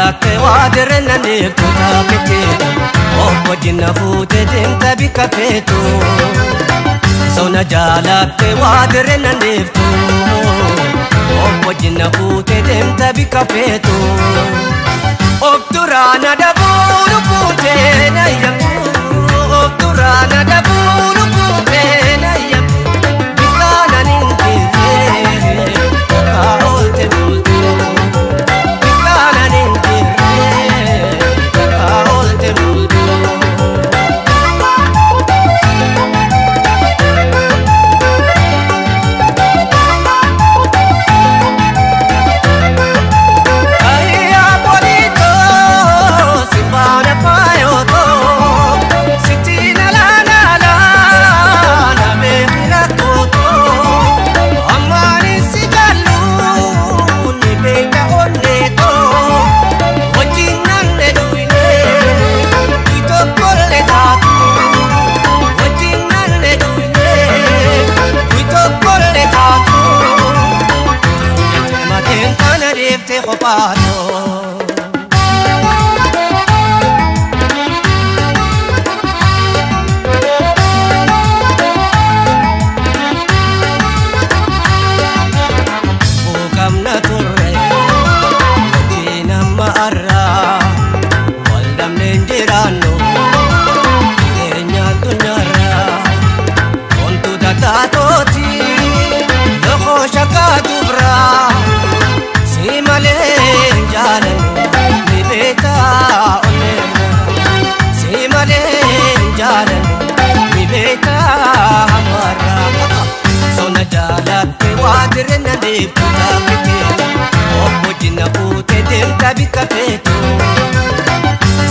جالك وادرنا نبتها كتير وجنا فوتت انت بكفيتو سونا جالك وادرنا نبتو وجنا فوتت انت بكفيتو obturana dabulu putena yamu obturana dabulu putena yamu bikana nintire kaolte bultu bikana nintire kaolte bultu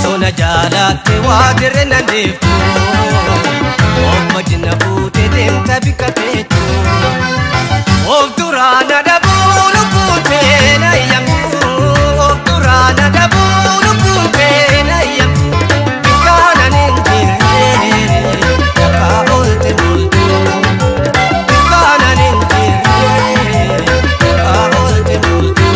Sona jalate wadirna niftu Omajna pute demta bikapetu Obturana dabulu pute na yamu Obturana dabulu pute na yamu Bikana nintire kaolte multu Bikana nintire kaolte multu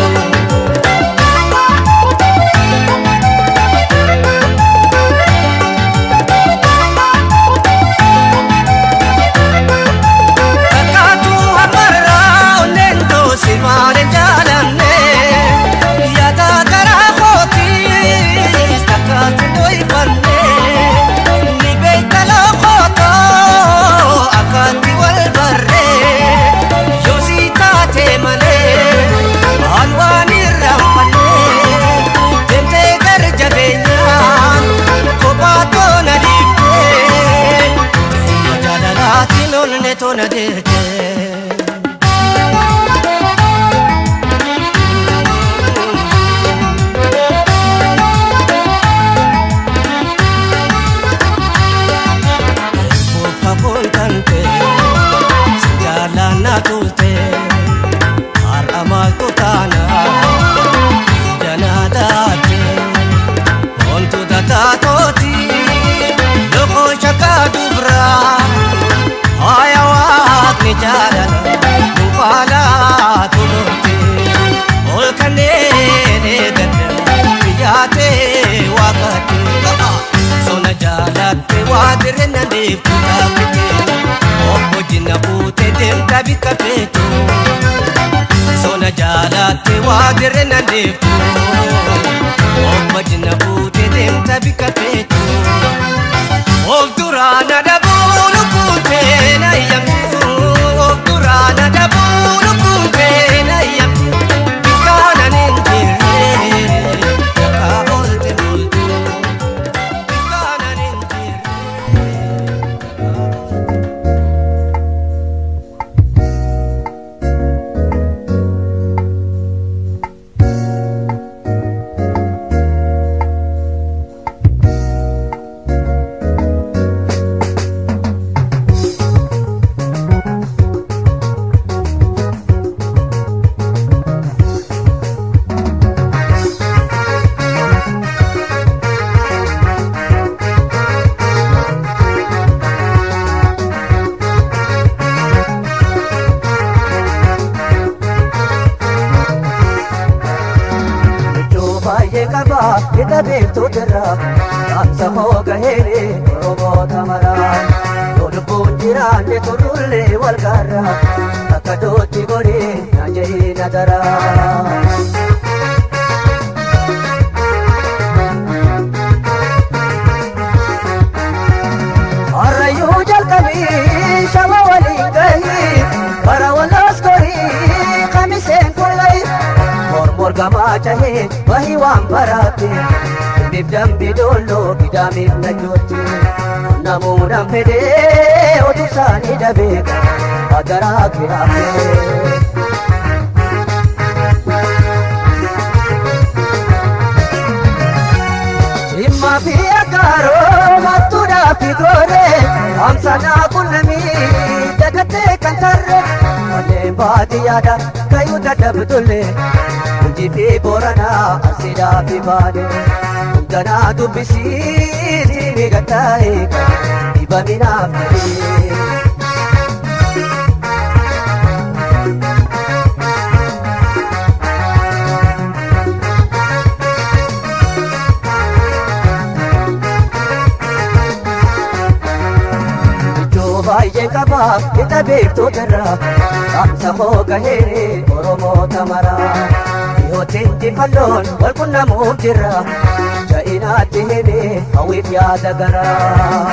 Tona de Sona jalate wadirna niftu Omajna pute demta bikapetu Obturana dabulu pute na yamu Obturana dabulu pute na yamu Bikana nintire kaolte multu Bikana nintire qaba ita beektuu jirra dhaamsa hoo gahee Oromoota maraa yoo lubbuun jiraanne turrullee wal gaarra akka dootti godhee na jehee na daraa. Arrayyuu jalqabii shama waliin gahii bara walaas gorii kamiseen kullay mormor gamaa cahee bahii waan baraate dhibib dambi dolloo gidaamiif na jootte namuudhaan fedhee otu isaanii dhabeeka agaraa kiraafee. Imma fi akaaroo mattuudhaa fi gooree amsanaa qunnamii dagattee kan tarree walleen baadiyyaadha kayyuu dadhabdullee hojii fi booranaa asiidhaa fi baadee hundanaa dubbisiitii miidhagtaa'ee dhibaminaaf ta'ee. Baay'ee qaba ita beektuu jirra dhaamsa hoo gahee Oromoota maraa dhiyootti injifannoon wal qunnamuuf jirra ja'inaatti himee hawwiif yaada garaa.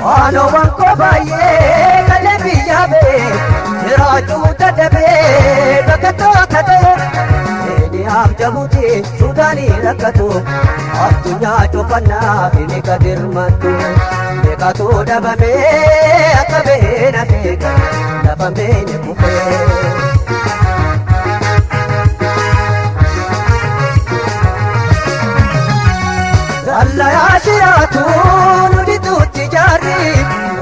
Waanoowwan koo baay'ee galee biyyaa bee jiraachuu dadhabee bakattoota ta'e Niyaaf jabuuti Suudaanii rakkatu addunyaa cufannaa inni gad hirmattu beekatu dhabamee akka bahee na beeka lafa meenye kufee. Dallayaa shiraatu nuti tuutti jaarri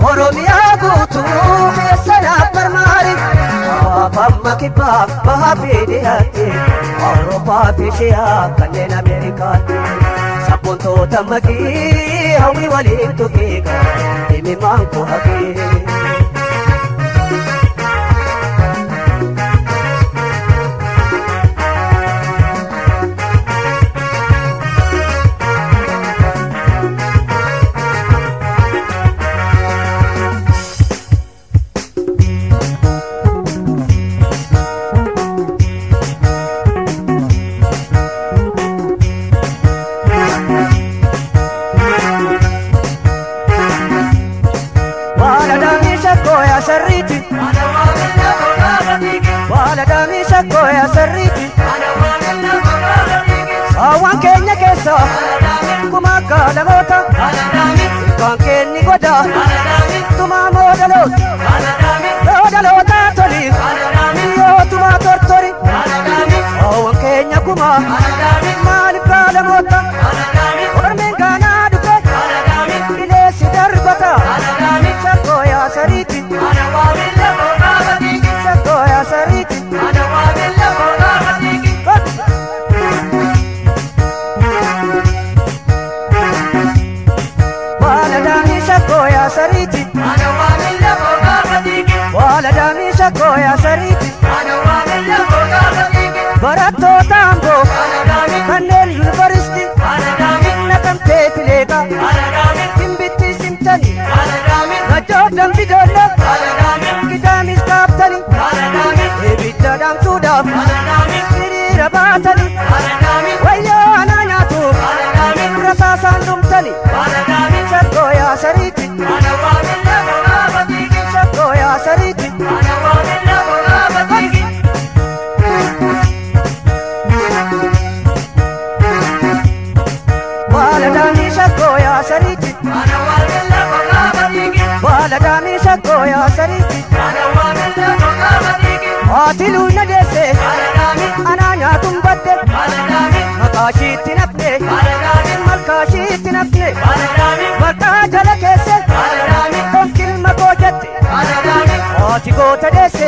Oromiyaa guutuu keessanaaf barmaari Amma kibbaa bahaa fi dhiyaatti Awurooppaa fi Eshiyaa kanneen Ameerikaatti sabboontoota maqii hawwii waliin tuqiiqa himimaan koo haqee. Awwan keenya keessa kuma kaalamoota kan kenni goda tuma moodaloota toli yoo tuma tortori awwan keenya kuma maaliif kaalamoota ormeen kaanaa dhufe bileessi darbata shakkoo yaa sariiti shakkoo yaa sariiti. Sariti, waladami shakoya sariti, barattoota amboo kanneen yuunivarsiitii naqamtee fileeka timbitti simtani najjoo dambi dolloo gidaamis kaaftani ibidda dhaamsuudhaaf hiriira baatani wayyoo anaa nyaatuuf rasaasaan dhumtani shakoya sariti. Shakoya sariti, waladami shakoya sariti, waladami shakoya sariti, atilu na dese, ana nyaatun badde, makaashiitti nafte, malkaashiitti nafte, markaa jala keesse. Ati goota deesse,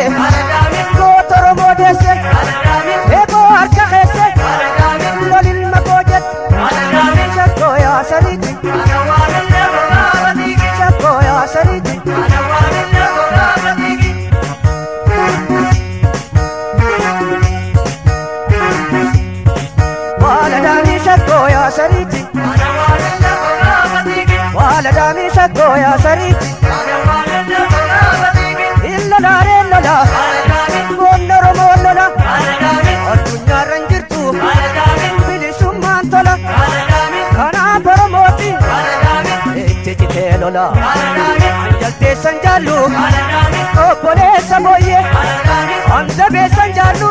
goota Oromoo deesse, eeboo harka keesse, lol ilma koo jette, shakkoo yaa sariiti, shakkoo yaa sariiti. دامي سكو يا سريت إلا لا إلا لا قلنا رمونا لا الدنيا رنجرتو بلسوم مانتلا أنا برموتي إتجتيلو لا أنجلتي سنجالو أبولي سبويه أنزبي سنجالو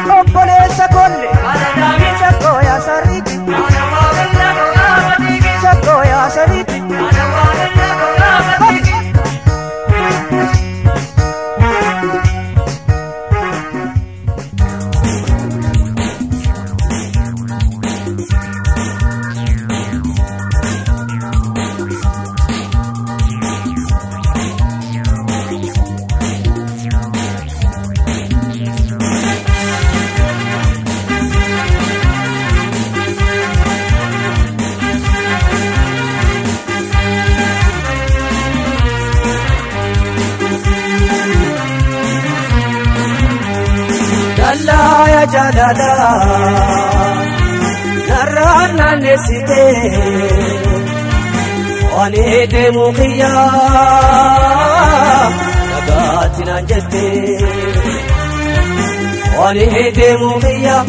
أبولي سكولي سكو يا سريت سكو يا سريت يا جلالا نرانا نسيتي وليد مخيا نقاتنا جتي وليد مخيا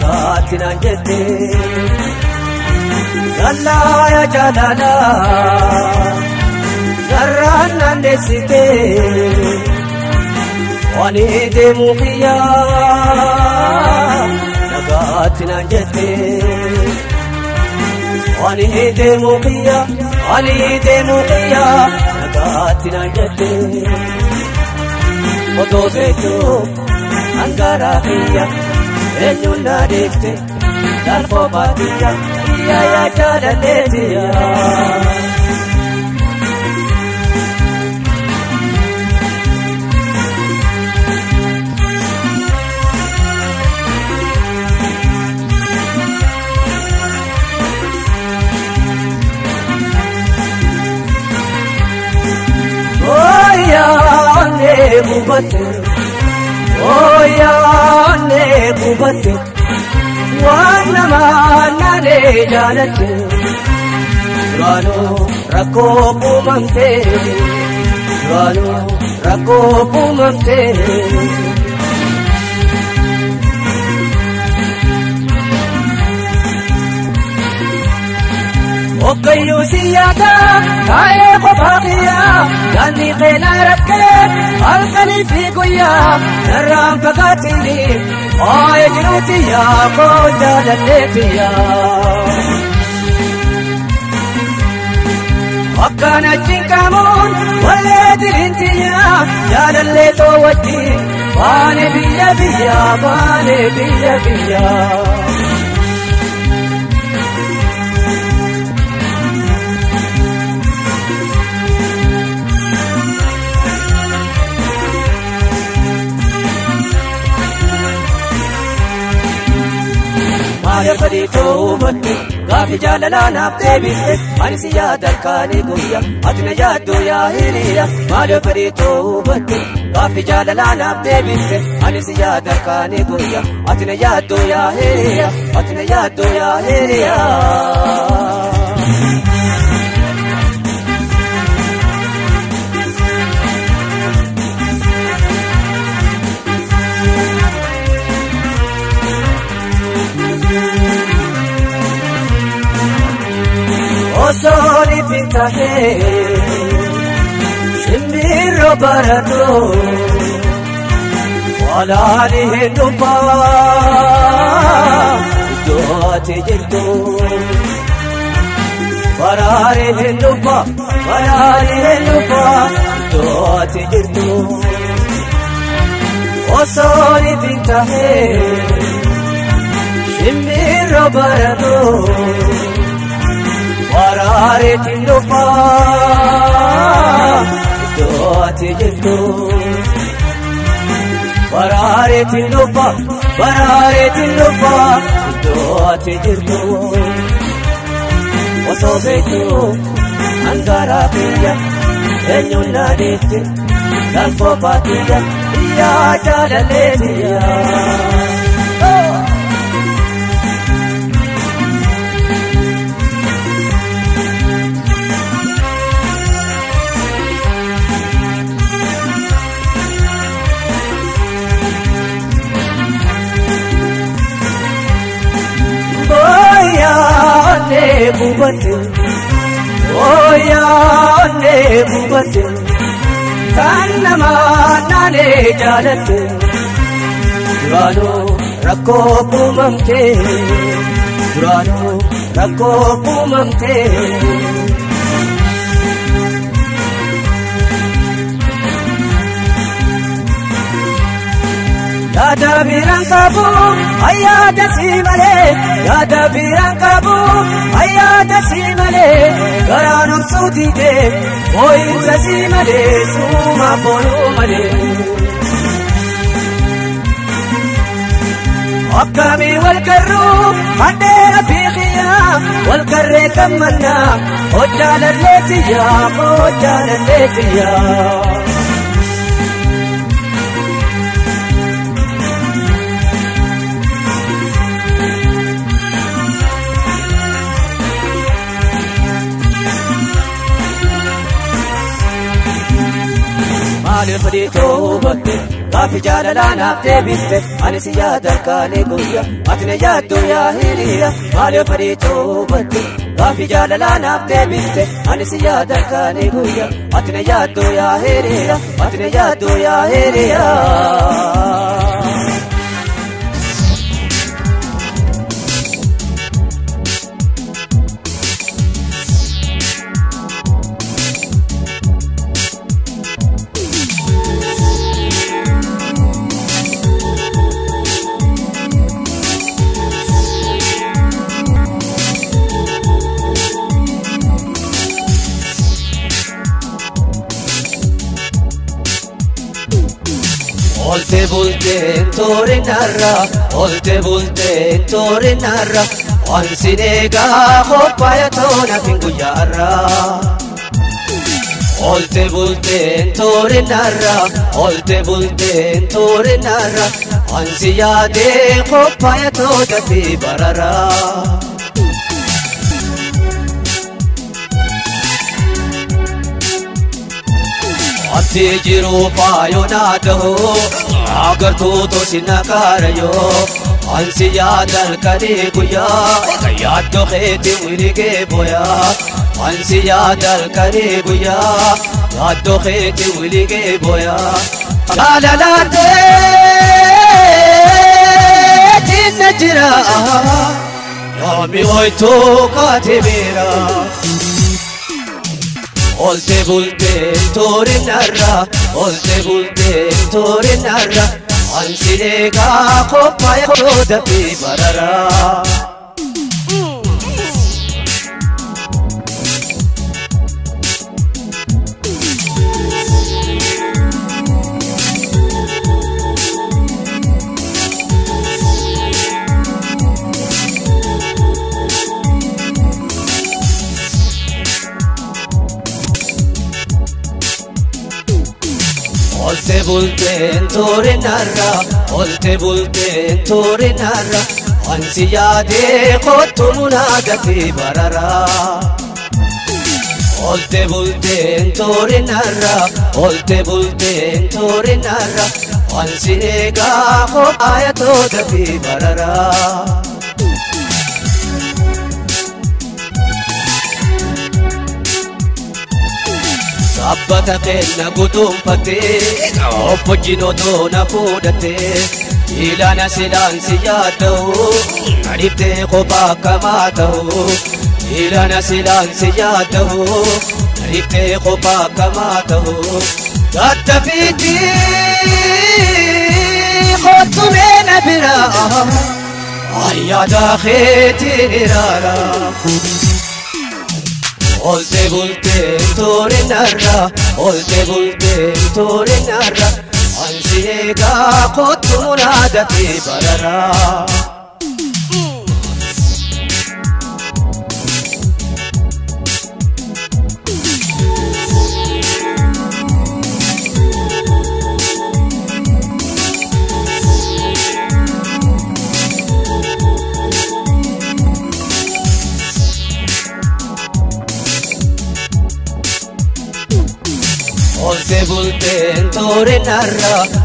نقاتنا جتي يلا يا جلالا نرانا نسيتي وليد مخيا نقاتنا جتي وليد مخيا نقاتنا جتي وطوبتو أنقرا فيا إنو ناديفتي دارفو باتيا يا جالاليتيا بوبتي وانا ما نالي جالتي وانو ركوبو ممتي وقيو سيادا كاي قفاقيا جاني قينا ركب القلي في قويا نرام فقاتيني آي جنوتيا قوجا لليتيا وكانا جنكامون وليد الانتيا جال الليتو وجي باني بيا بيا يا فريتو بطي غافي جاللا نابتي بيت أنسي يا دركاني قويا أتنا جادو يا هيريا مالو فريتو بطي غافي جاللا نابتي بيت أنسي يا دركاني قويا أتنا جادو يا هيريا Soli pintahe shimbiro barato wala lihendupa doate jirto barare hendupa doate jirto Soli pintahe shimbiro barato Barare tindopa doate jirto barare tindopa doate jirto osobetu angara piya enyo nadete dalfo patiya ya jalaleya bubate oya onne bubate tanama nane jalate durano rakko pumamte durano rakko pumamte yada birankabu ayada simale yada birankabu ayada simale garanam sudite oi simale suma bolu male akami wal karru ande afiqiya wal karre kamanna ojala letiya Mali fadito batte kafi jalala nafte bitte ani siyada kale guya atne yaddo ya hiriya mali fadito batte kafi jalala nafte bitte ani siyada kale guya atne yaddo ya hiriya Olte bulte tore narra Onsinega hoppaya tona finguyarra Olte bulte tore narra Ansiyade hoppaya toda fi barara Ati jiru payonado agar tu sinakarayo ansi yadal kare guya yad to kheti wirige boya ansi yadal kare guya yad to kheti wirige boya la la de tinajra yomi hoy to katibira Olte bulte tore narra Ansinega hoppaya toda fi barara Olte bulte tore narra Ansiyade qottu munadati barara Olte bulte tore narra Ansinega hoppaya toda fi barara Sabbata kenna gutumfate oppojino dona fudate ilana silansi yaadau adibte qoba kamatau ilana silansi yaadau adibte qoba kamatau gattafiti khottu mena bira ayada kheti irara Olte bulte tore narra Ansinega qottu munadati barara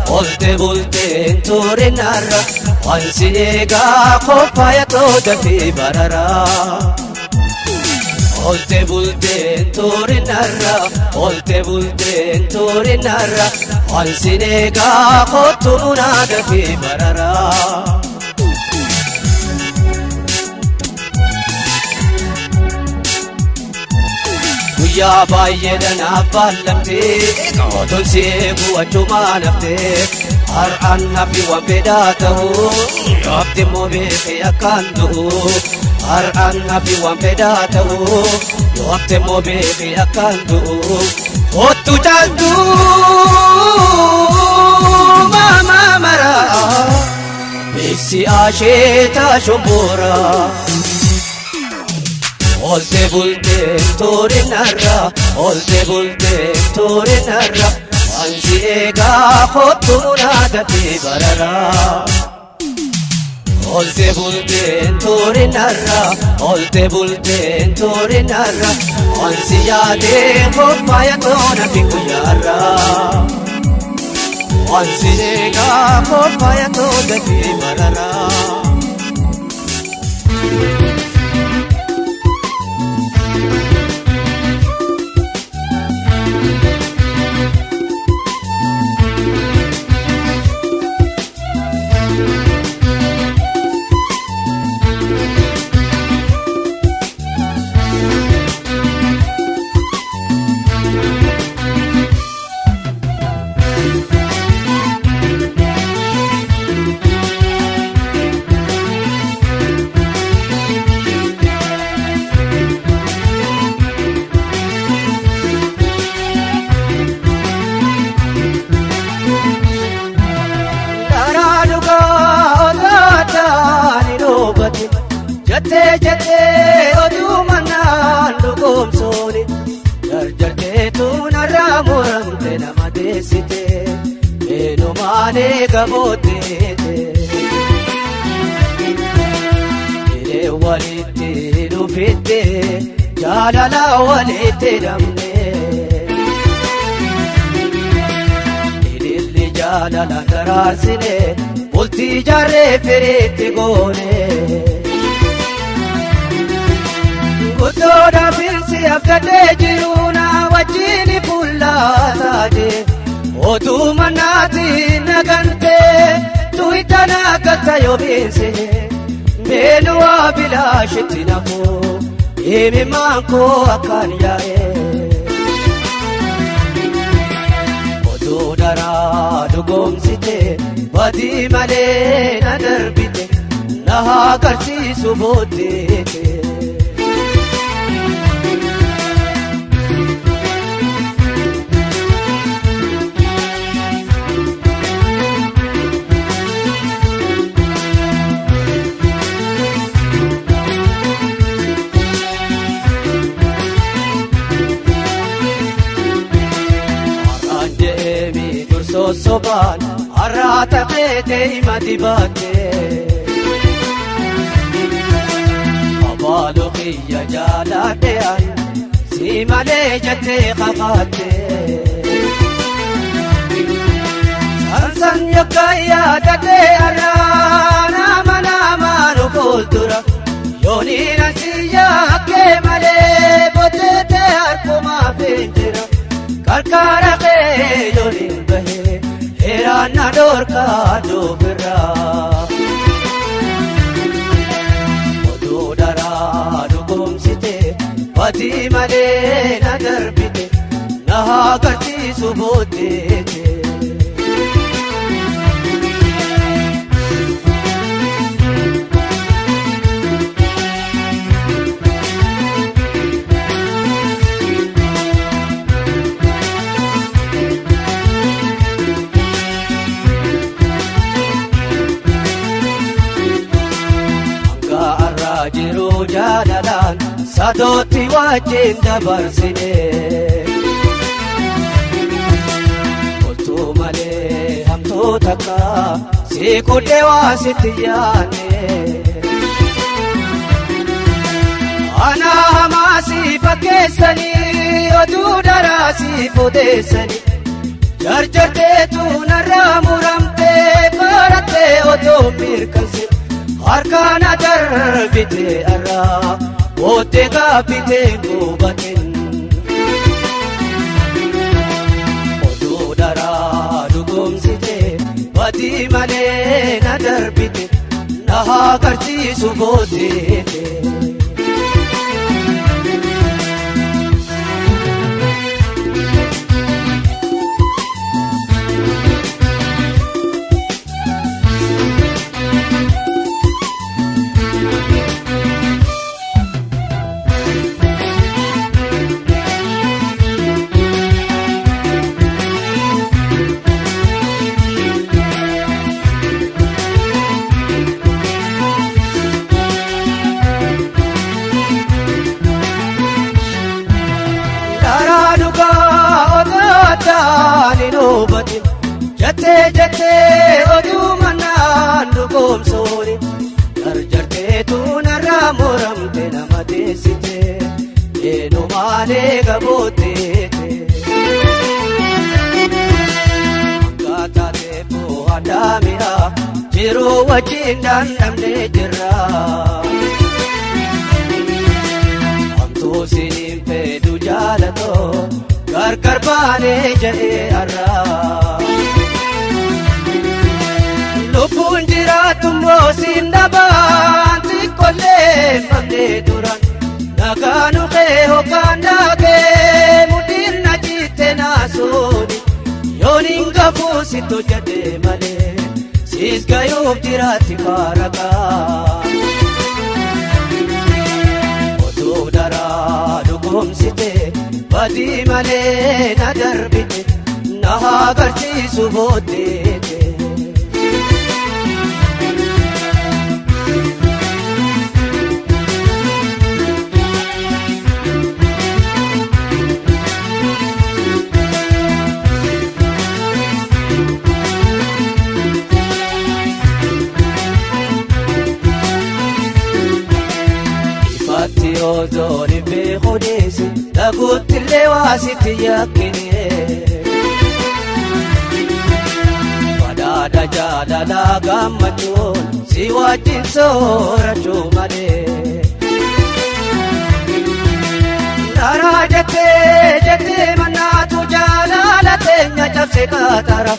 Olte bulte tore narra Ansinega hoppaya toda fi barara Olte bulteen toorin narra Olte bulteen toorin narra Ansineegaa kottu munaa dafee bararaa Guyyaa baay'eedhaan abballamtee Oton seequu achumaa naftee Har'aan nafi waan fedhaa ta'uu Yoofti immoo beekee akkaan du'uu Har'aan nafi waan fedhaa ta'uu Yoofti immoo beekee akkaan du'uu Kottu caaltuu maamaa maraa Beeksi asheetaa shomboraa Olte bulteen toorin narra Olte bulteen toorin narra Ansineegaa kottu munaa dafee bararaa Olte bulteen toorin narra Olte bulteen toorin narra Ansi yaadee qophaaya toona fi guyyaarraa Ansineegaa qophaaya toona fi bararaa Jate jate oduu manaan dhugoomsooni Jarjartee tuunarraa muramte nama deessite Meenumaanee gamooteete Hidhee walitti dhufitte jaalala walitti dhabne Hidhilli jaalala daraarsine bultii jaarree firiitti goone Kutoda filsi afkatee jiru na wajjini fuullaataa jee Otuu mannaati nagantee tuwitana galta yoo beense Beenuwaa bilaashitti nafoo himimaan koo akkaan yaa'ee Otuu daraa dhugoomsite badii malee na darbite Na haa garsiisu booddeete Soban arata pete imati bate Abalu khiya jalate an simale jate khafate Sansan yakaya date arana mana manu kultura Yoni nasiya ke male botete arkuma pinjira Karkara ke yoni bahe Herana dorka dobra Odu dara dugum site Pati male na darbite Na garti subodete Jiru jalalan sadoti wajin dabarsine Oltu male hamtu takka sikudde wasitiyane Ana hamasi fakesani odu darasi fudesani Jarjarte tu narra muramte karate odu mirkasi Harkana darbite arra Otega pitengo batin Odu dara dugum site Bati male na darbite Naha karchi subotite Jate jate odu manan dugum sori Garjarte tu naramuram te namate site Eno male gabote te Gata te po adamira Jiru wajin dan namne jira Amtu sinim pe du jalato Gar karbane jae arra Lupun jiratum rosin daban Tikole mamne duran Naganu keho kandage Mudir najite nasuni Yoninga fusito jade male Sis gayub jirati paraga Otu dara dugum site Badi male na darbite Naha garchi subotite Ozori be khodesi Dagut lewasiti yakini Padada jadala gammachun Siwajin sora chumale Nara jate jate manatu jalala tenya jabse katara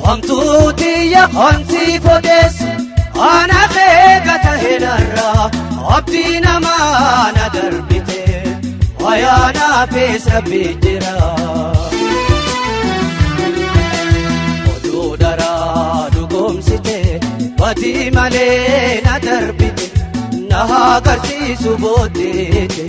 Hamtu tiya hamsi fodesi Ana khegata hinarra Abdi nama na darbite Wayana pes rabbi jira Odu dara dugum site Bati male na darbite Naha karchi subotite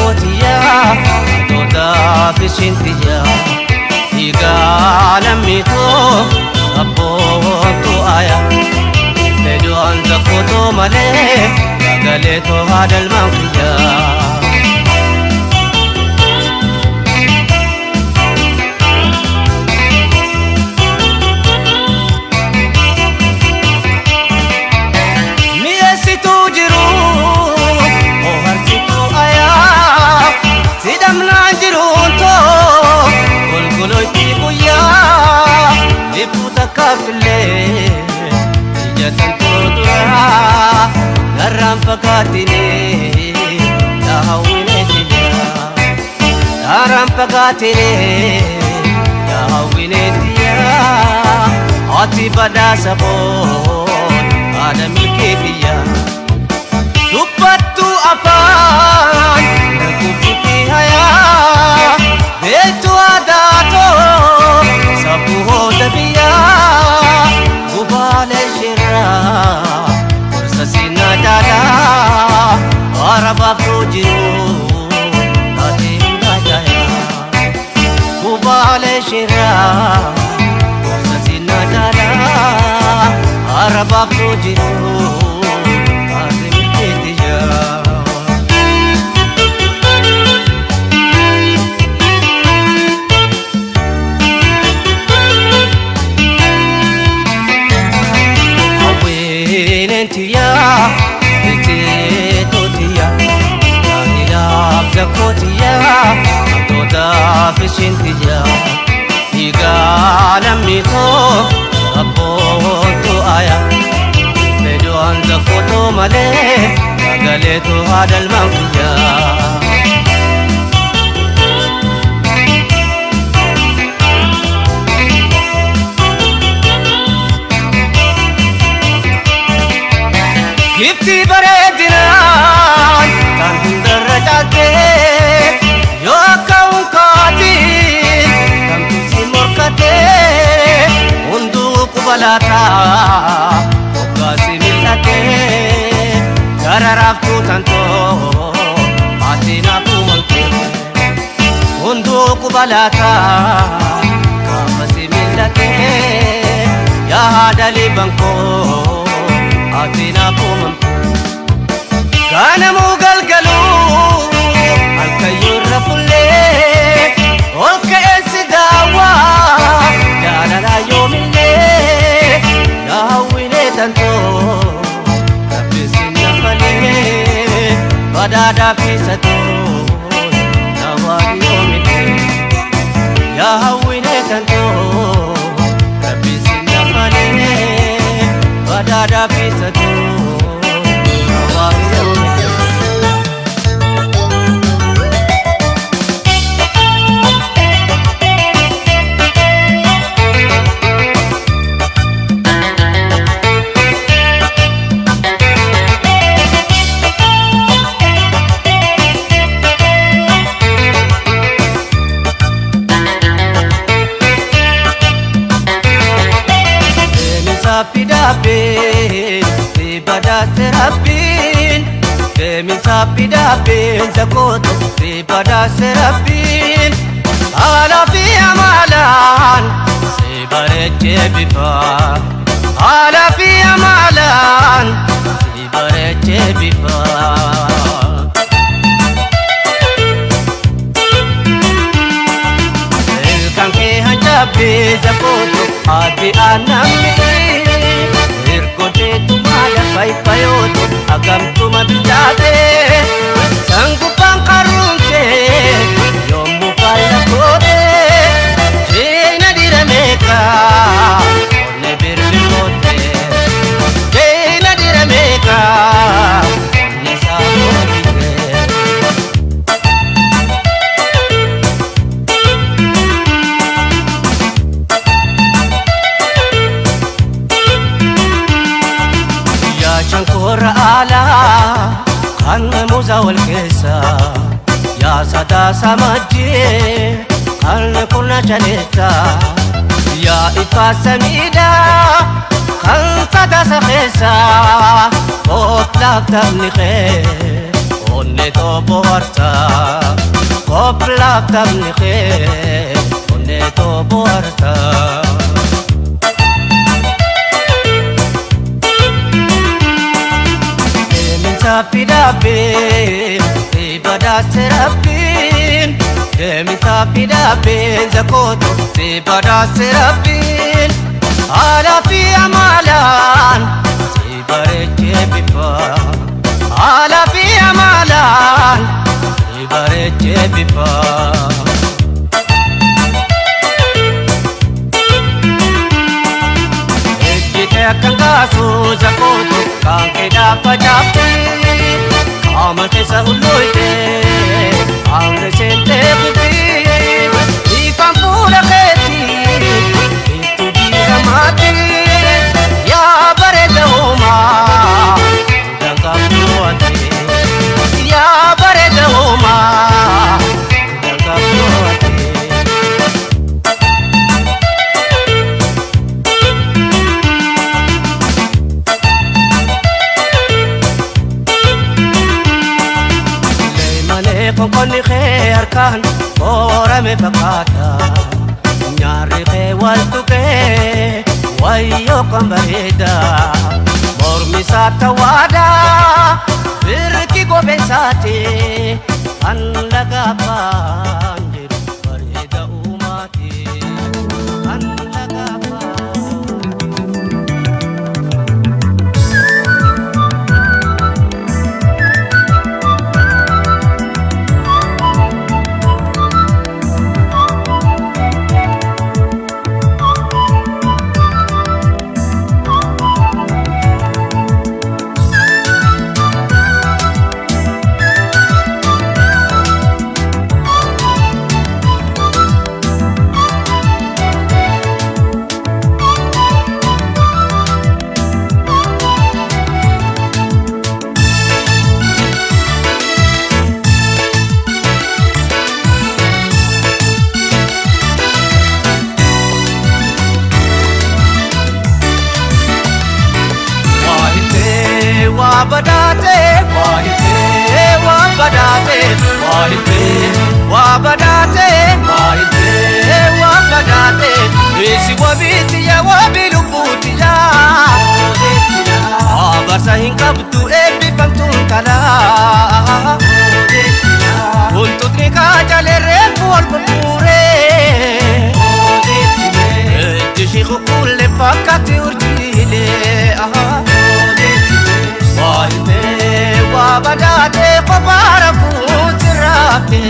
كوتيا تودا في شنتيا يقال ميتو أبوتو آيا بدو أنت كوتو ملك قالتو هذا المنقيا Fakatini ya hawine tiya Daram fakatini ya hawine tiya Ati pada sabon ada milki tiya Dupatu afan Nakufuti haya Betu adato Sabuho tabiya Gubale shira Sasina dada Araba fujiru Nadim dajaya Kubale shira Sasina dada Araba fujiru Nadim kitiya Awinentiya Kotiya toda fishintiya igala mito apoto aya bedo anda koto male galeto hadal mangiya gifti baredina tan darajate yo kaun kati kam tusi morkate undu kubalata okasi milate gararaftu tanto atina kumante undu kubalata kamasi milate ya hadali banko atina kumante kana mugal galu alkayur rafulle olka esidawa jana la yomille ya hawine tanto rabisinna male badada pisato nawali yomille ya hawine tanto rabisinna male badada pisato nawali yomille Dibada serapin Demi sapi dapin Zakoto dibada serapin Ala fi amalan Sibarece bifa Ala fi amalan Sibarece bifa Elkan ke hanjabi Zakoto adi anami Payoto agam tuma bijate sanggup pangkarunte yomu pala kote jena dirameka one birlimote jena dirameka one samote shankora ala kan muza wal kesa ya sada samaje kan kuna chaleta ya ifasamida kan sada sa kesa otlak tabni khe onne onneto boharta Kopla tabni khe onneto boharta Demin tapi dabin ibadat serapin Demin tapi dabin zakoto ibadat serapin Ala fi amalan ibareche bifa Ala fi amalan ibareche bifa Ejite kangasu zakoto kanke dapat dapat Amal kesa huluite Angre sente kubi Ifan pula keti Itu bisa mati Ya bareda uma Dan kapuati Ya bareda uma Dan kapuati Koni khair kan ora me fakata nyari ke waltu ke wayo kambareda mor misata wada birki go bensate anlaga panjir bareda umati anlaga Wabadate, wabadate, wabadate, wabadate, isi wabiti ya wabilubuti ya Abarsa hinkabtu ebi pantungkala Untuk nika jale repu al-pupure Tishiku kulle pakati urjile Wabadate kopara kutirape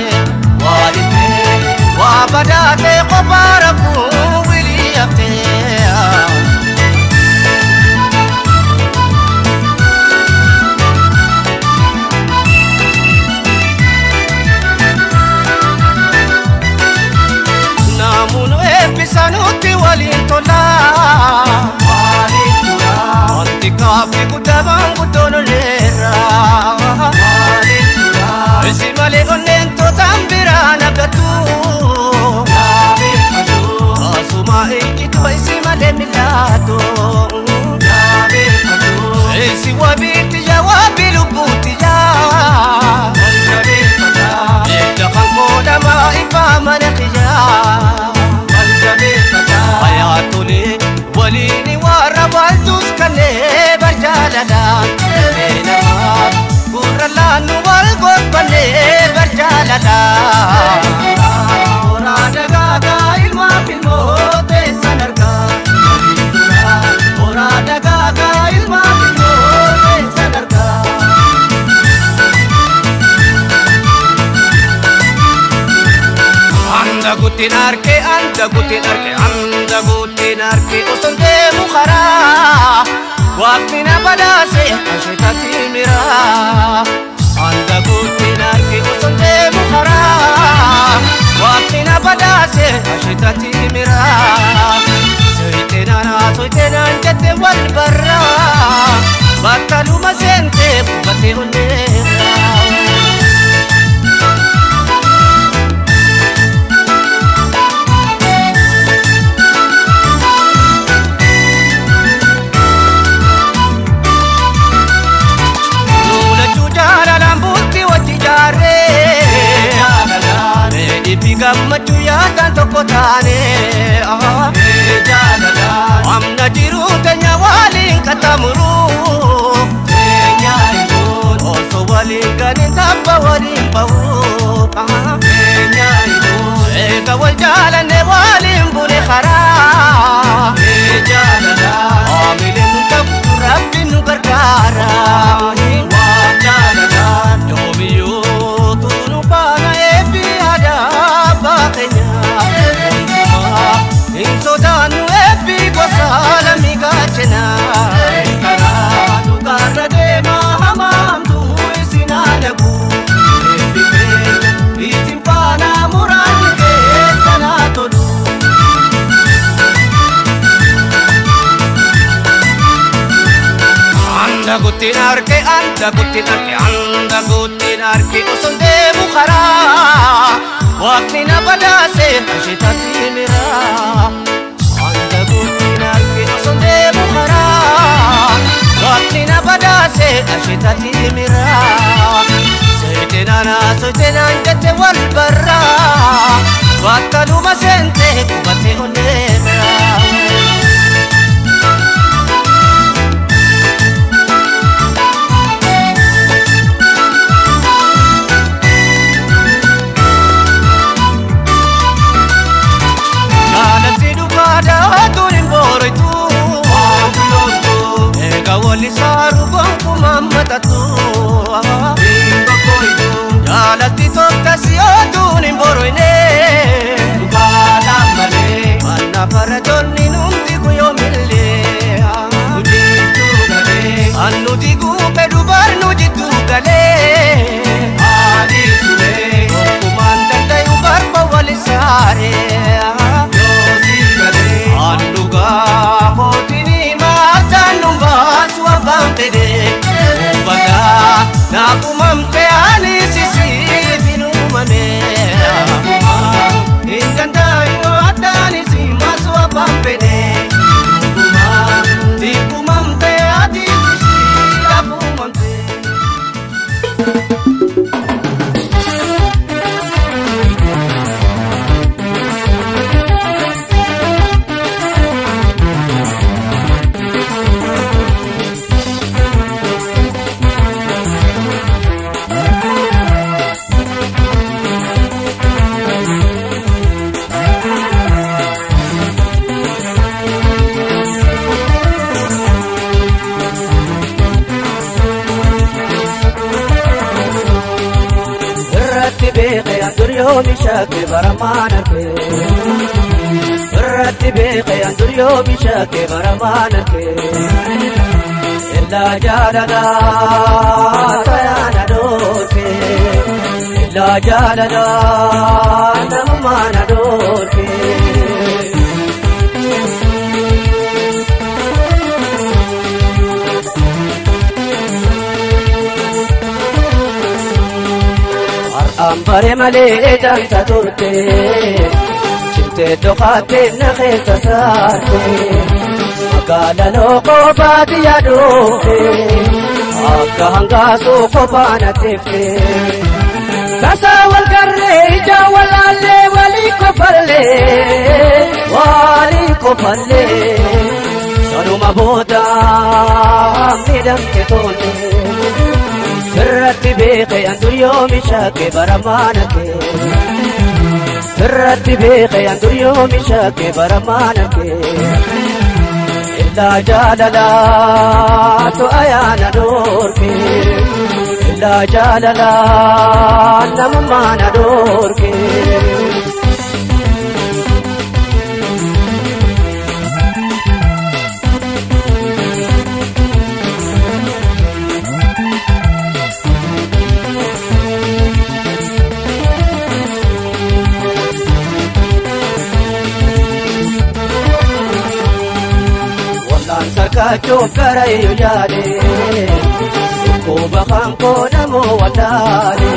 Wabadate kopara kuwiliyape Namuno episanuti walintola Antikapi kudabang kudono lera Esimale onento tambirana gatu Asuma ikito esimale milato Esi wabiti ya wabilubuti ya Eda kankoda maipa manekiya Hayatuli walini warabaltus kane barjalala Kuralanu walgot bane barjalala Ora dagaga ilma filmote sanarga Ora dagaga ilma filmote sanarga Anda gutinarke Osonde mukhara Waqtina badase ashitati mira Anda gutinarke Osonde mukhara Waqtina badase ashitati mira Soitena njete wal barra Batalu masente bubate unera gammachuu yaadaan tokko taane amna jiruu teenya waliin qaxxaamuru teenya ijoon osoo waliin ganin tabba waliin bahu teenya ijoon eega wal jaalanne waliin bune karaa aamileen nu qabu rabbiin nu gargaara waan jaaladhaan yoomiyyuu tunu baana eebbi aadaa baaqenya hin sodaannu eebbi gosa lamii gaachena karaa dhugaarra deemaa hamaamtu isin adabu eebbi keenya isin baana muraasni keessanaa tolu. Anda gutin arke usun deemu karaa waqni na badaase ashitati mira anda gutin arke usun deemu karaa waqni na badaase ashitati mira soytenaan jette wal barra wakkaluma sente kubate onneera. Wali saru gonku mammatatu jaalatti tokkasi oduun boroine dhugaadha malee manna faradonni numti guyoomille nujitu galee annuti guube dubarnu jitu galee haadhi sulee tokkumaan dandayu barba wali saare yoosi galee andugaa mootini maataan numbaasu abbaamtede ubaga naakumamte ani sisiifinumame nakumam hindandaayino addaani simasu abbaamtede ukumam sikumamte ati sisiidhakumamte. يومي شاكي برمانك رتبي قيان يومي شاكي برمانك إلا جالنا تيانا دوكي إلا جالنا نمانا دوكي أمبري ملي جانتا تورتي شمتي دخاتي نخيت سارتي مقالا لوقو باتي يدوكي أبقى هنقاسو قبانا تفتي كسا والقري جاوال اللي ولي كفالي سنو مبودا ميدم كتوني رتبي قيان يومي شاكي برمانك رتبي قيان يومي شاكي برمانك إلا جاللا تؤيانا دوركي إلا جاللا نمانا دوركي Sarkachoo karayo yaade Kuba kanko namo walaale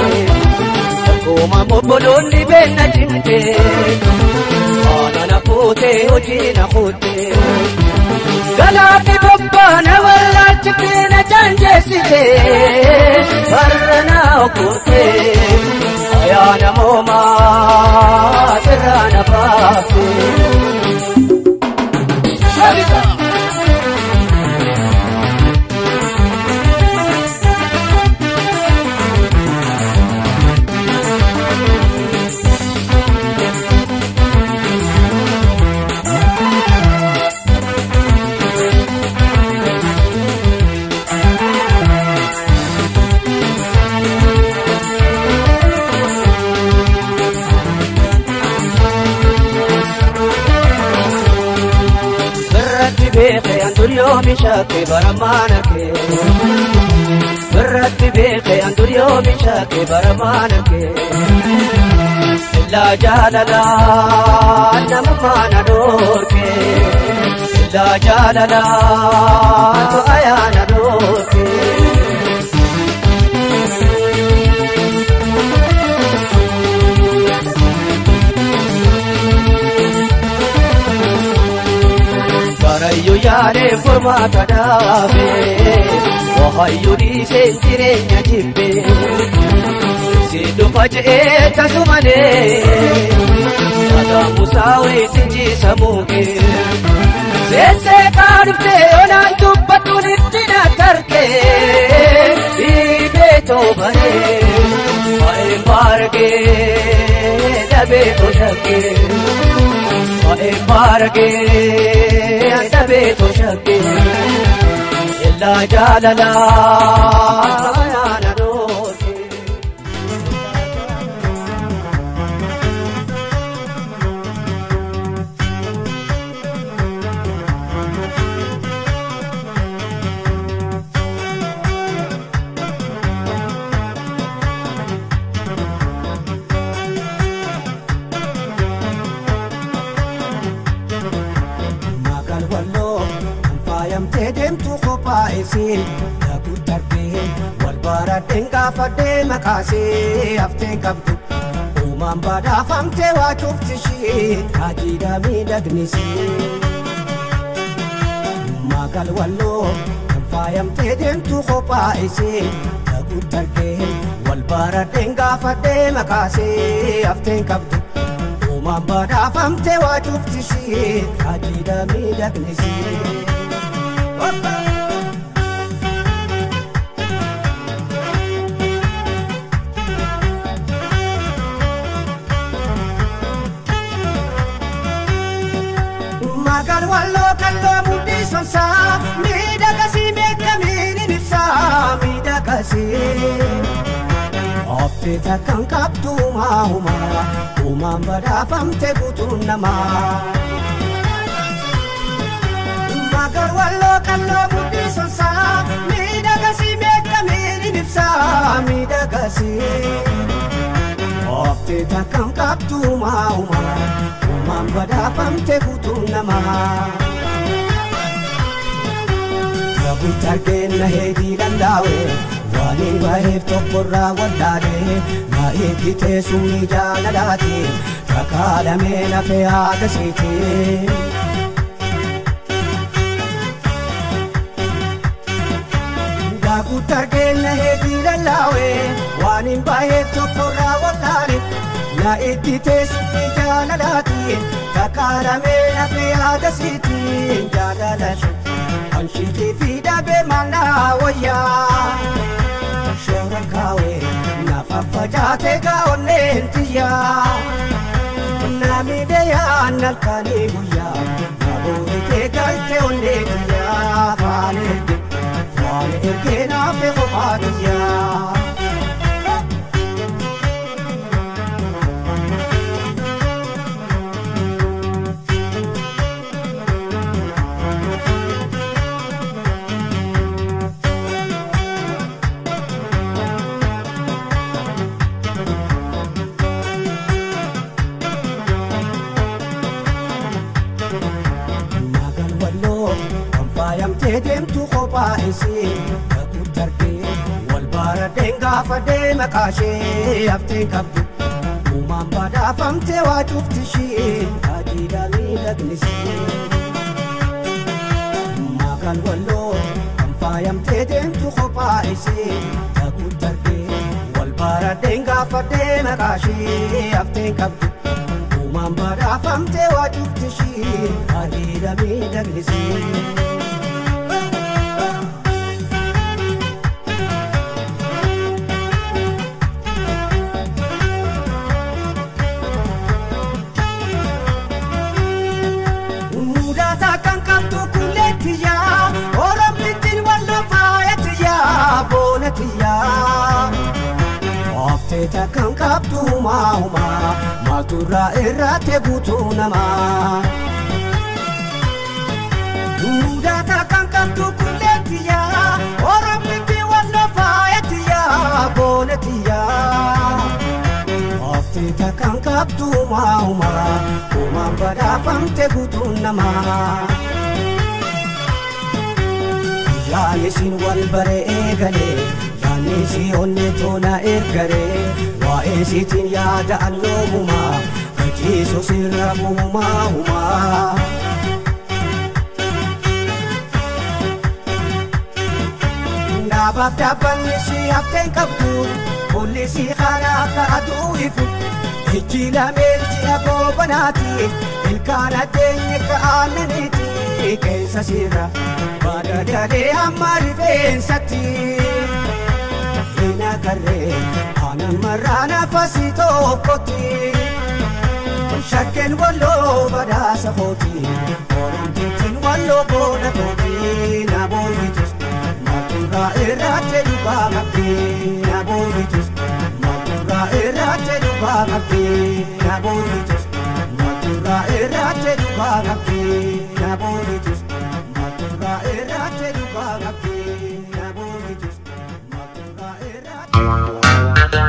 Kuma mobolonni benna jinte Ana na pute oji na khute Galati bobba na wala chikte na janje site Barna okute Ayana moma بيخي أندر يومي شاكي برمانك برد بيخي أندر يومي شاكي برمانك إلا جاللا نمما ندورك إلا جاللا تؤيا ندورك Barayu yare forma tadabe Wahayu di sentirenya jibbe Sidu faje tasumane Ada musawe sinji samuge Sese karifte onan tubbatu nittina tarke Ibe tobare Ae marge dabe toshake Ae marge dabe toshake Illa jalala Walbaradenga fade makase aften kabdu Umam bada famte wa chuftishi Ajida midagnisi Magal wallo Fayam tedem tu khopa isi Dagu tarke Walbaradenga fade makase aften kabdu Umam bada famte wa chuftishi Ajida midagnisi Magal wallo kallo mudi sonsa mida kasi mekamini nifsa mida kasi Ofte takkan kaptu mahuma umam bada famte gutun nama Magal wallo kallo mudi sonsa mida kasi mekamini nifsa mida kasi Ofte takkan kaptu mahuma Mambada famte kutunama Rabu tarken na hedi landawe Wani bahef tokora wadade Na ikite sumi jana dati Takala mena fe agasiti Rabu tarken na hedi landawe Wani bahef tokora wadade Na ikite sumi jana dati Takara mena fi adasiti jalalashu Anshiti fi dabe mana waya Shora kawe na fafajate ka onentiya Namide ya nalkani guya Naburi ke galte onentiya Fale ke na fe khubatiya Tedem tu khopa isi Dagu tarke Walbaradenga fade makashe Afte kabdu Umam bada famte wa chuftishi Ajida midagnisi Magal wallo Kamfayam tedem tu khopa isi Dagu tarke Walbaradenga fade makashe Afte kabdu Umam bada famte wa chuftishi Ajida midagnisi Takkan kaptu mahuma Matura irrate butu nama قلت كلتي يا وربتي والنفايتي يا بونتي يا أفتيتا كان كبتو ماهما وما بدا فمت قطنما يا نسين والبري إيغالي يا نسي ونتونا إرغري وإيسيتين يا دعنو هما كيسو سرمهما هما نابف دابن نسي هفتين كبتو كل سي خانا كأدو يفو هجي لامنتي أبو بناتي الكارة ديني كآننيتي كيسا سيرا بادا دالي أماري فين ستي هنا كري أنا مرانا فاسيتو كوتي شكل ولو بدا سخوتي ورمتين ولو بودا توتي نابويتوس ماتورا إراتي لبا مبتي نابويتوس ماتورا إراتي لبا مبتي نابويتوس ماتورا إراتي لبا مبتي نابويتوس ماتورا إراتي لبا مبتي نابويتوس ماتورا إراتي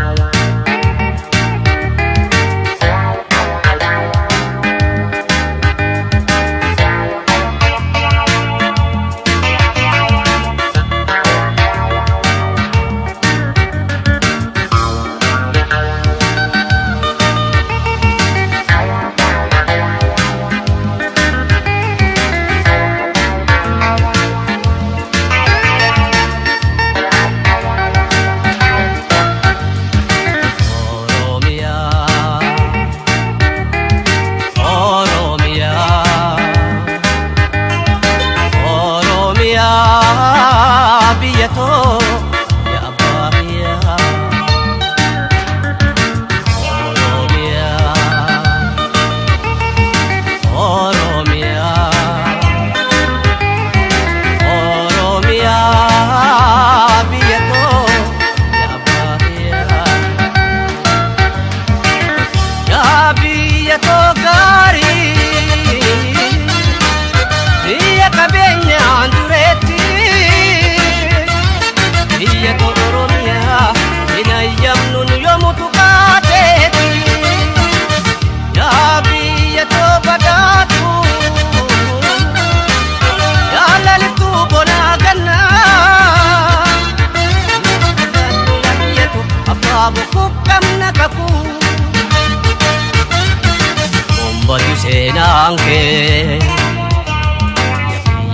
Anke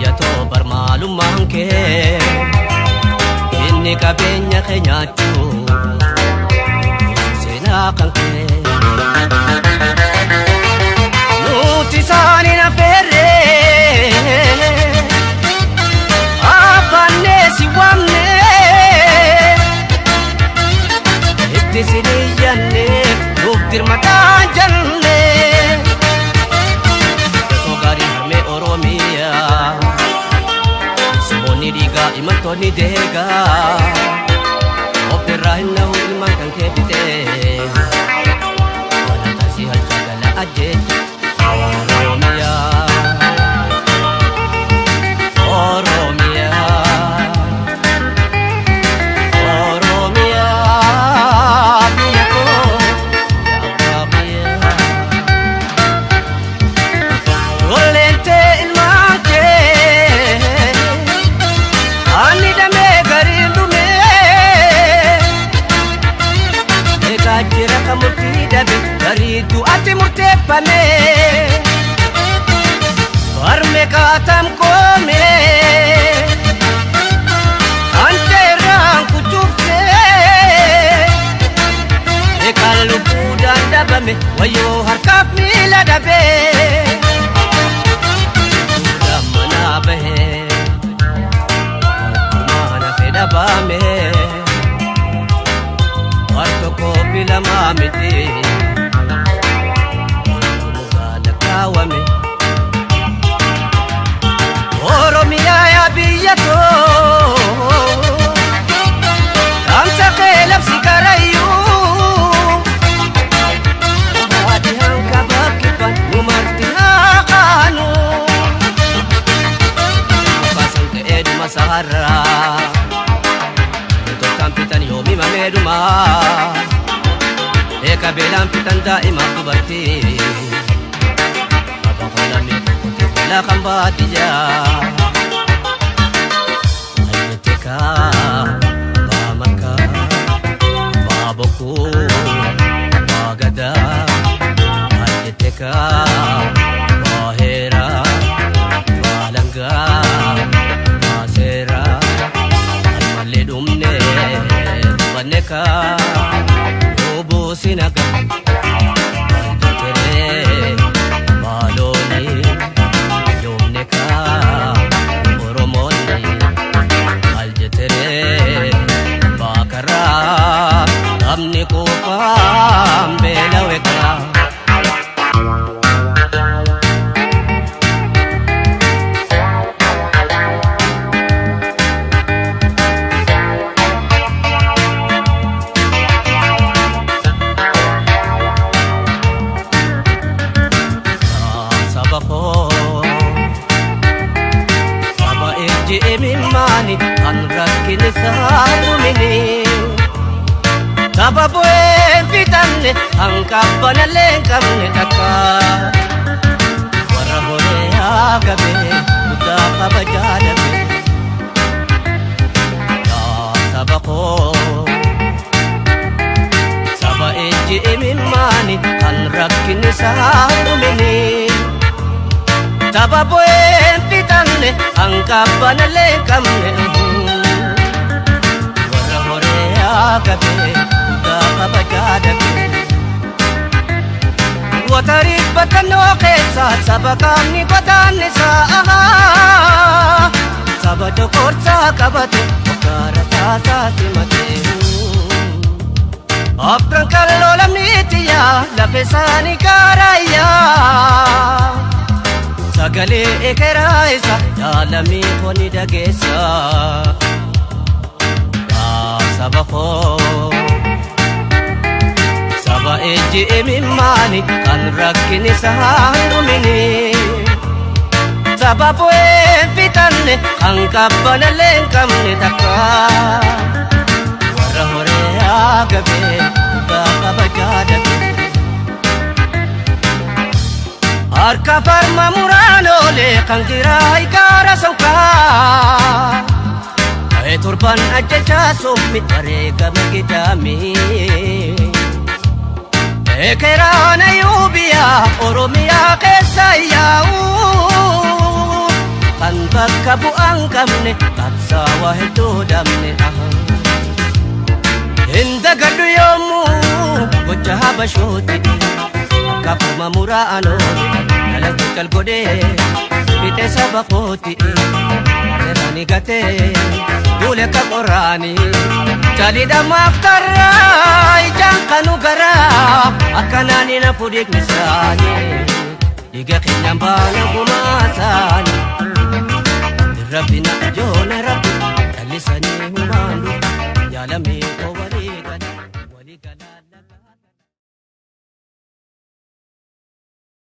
ya to barmalu manke inni kabenya kenyachu sena kanke nuti sani na perre apane siwamne ittisini yanne nuftir matan janne iman toni dega opera hinau iman kan kebite wana tasi hal segala aje Oromia Oromia Oromia biako Oromia Olente ilmake Jira kamuti dabe baridu ati murtefame Warme katam kome Ante rang kucukse Ekalu budan dabame Wayo harkap mila dabe Damana bahe Mana fedabame Wartoko bila mamiti Mugada kawame Oromia ya biyato Kamsa kelap sikarayu Hati-hang kabakipan Umarti hakanu Pasang ke har'a Toltaan fitan yoomi mameeduma Eka beelaan fitan daa'ima dubartii Abba qolamee kote qola kan baadiyyaa Ayyeteka Baamaka Baaboku Baagada Ayyeteka Baahera Baalanga Baasera Almalee dhumne Banneka Sinaga Aldotere Baloni Yomneka Oromoni Aljetere Bakara Amni Kopa Mbelaweka Emimani anrakini saamini Sababu fitanne ankabana lenkamne takka Warra hore agabe uta kabajadabe Ya sabako Saba emimani anrakini saamini Sababu fitanne ankabana lenkamne Warra hore agabe uta kabajadabe Watarik batano keessa sabakamni godaanne sa'a Sabado korsa qabate okara taasaati matee Abran kallola mitiya lafesaani gaarayyaa Sagalee ekeraa isa yaalamii koni dhageessa Saba koo Saba eji emimani kan rakkini isaan dhumini Sababu fitanne ankabana lenkamne takka Warra hore agabe uta kabajadabe Harka farma muraanole kan jiraa ikaara sonkaa Ta'ee torban ajjechaa sommi bareegama gidaamii Ekerana yuubiyaa Oromiyaa keessa yaa'u Kan bakka bu'aan qabne qabsaawaa hedduu dhabne Hindagadhu yommuu gocha habashooti Akkafuma muraanole Kalaqi kalgodhee Bite saba kooti Erani gatee Duule ka qoraani Jalidha maaftarraa Ijaan kanu garaa Akkanaani na fudhikni saani Dhiiga keenyan baana gumaasaani Rabbina ijoona rabbi Kallisanii humaandu Jaalamii